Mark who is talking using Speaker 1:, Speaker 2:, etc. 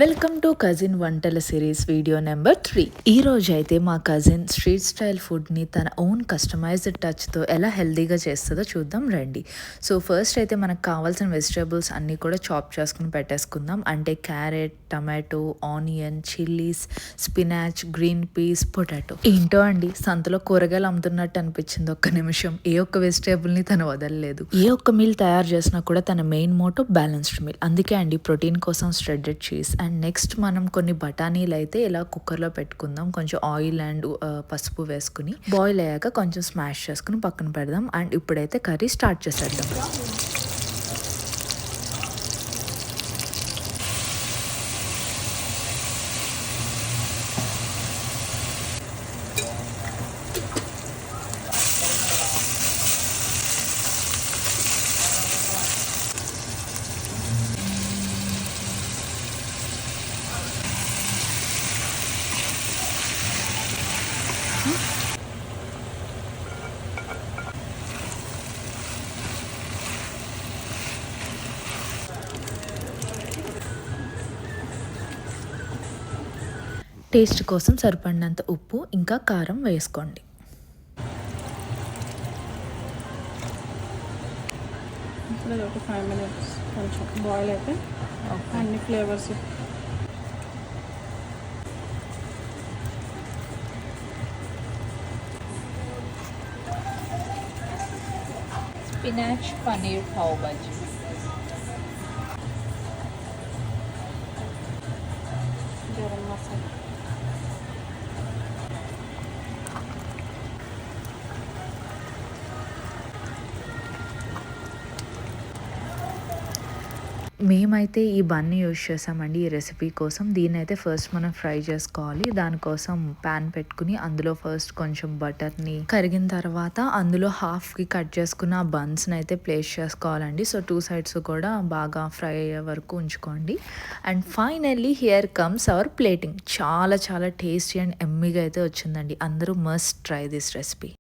Speaker 1: Welcome to cousin వంటల series video number 3. ఈ రోజు అయితే మా కజిన్ స్ట్రీట్ స్టైల్ ఫుడ్ని తన ఓన్ కస్టమైజ్డ్ టచ్తో ఎలా హెల్తీగా చేస్తుందో చూద్దాం రండి. సో ఫస్ట్ అయితే మనకు కావాల్సిన వెజిటేబుల్స్ అన్నీ కూడా చాప్ చేసుకుని పెట్టేసుకుందాం. అంటే carrot, tomato, onion, chillies, spinach, green peas, potato. ఏంటో అండి, సంతలో కూరగాయలు అమ్ముతున్నట్టు అనిపించింది ఒక్క నిమిషం. ఏ ఒక్క వెజిటేబుల్ని తను వదలలేదు. ఏ ఒక్క మీల్ తయారు చేసినా కూడా తన మెయిన్ మోటో బ్యాలెన్స్డ్ మీల్. అందుకే అండి ప్రోటీన్ కోసం స్ట్రెడెడ్ చీజ్. అండ్ నెక్స్ట్ మనం కొన్ని బఠానీలు అయితే ఇలా కుక్కర్లో పెట్టుకుందాం. కొంచెం ఆయిల్ అండ్ పసుపు వేసుకుని బాయిల్ అయ్యాక కొంచెం స్మాష్ చేసుకుని పక్కన పెడదాం. అండ్ ఇప్పుడైతే కర్రీ స్టార్ట్ చేసేద్దాం. టేస్ట్ కోసం సరిపడినంత ఉప్పు ఇంకా కారం వేసుకోండి.
Speaker 2: ఇప్పుడు ఒక 5 minutes కొంచెం బాయిల్ అయితే అన్ని ఫ్లేవర్స్
Speaker 3: స్పినాచ్ పన్నీర్ పావ్ భాజీ,
Speaker 2: గరం మసాలా,
Speaker 1: మేమైతే ఈ బన్ని యూజ్ చేసామండి ఈ రెసిపీ కోసం. దీన్ని అయితే ఫస్ట్ మనం ఫ్రై చేసుకోవాలి. దానికోసం ప్యాన్ పెట్టుకుని అందులో ఫస్ట్ కొంచెం బటర్ని కరిగిన తర్వాత అందులో హాఫ్కి కట్ చేసుకున్న ఆ బన్స్ని అయితే ప్లేస్ చేసుకోవాలండి. సో 2 sides కూడా బాగా ఫ్రై అయ్యే వరకు ఉంచుకోండి. And finally here comes hour plating. చాలా చాలా టేస్టీ అండ్ ఎమ్మీగా అయితే వచ్చిందండి. అందరూ మస్ట్ ట్రై దిస్ రెసిపీ.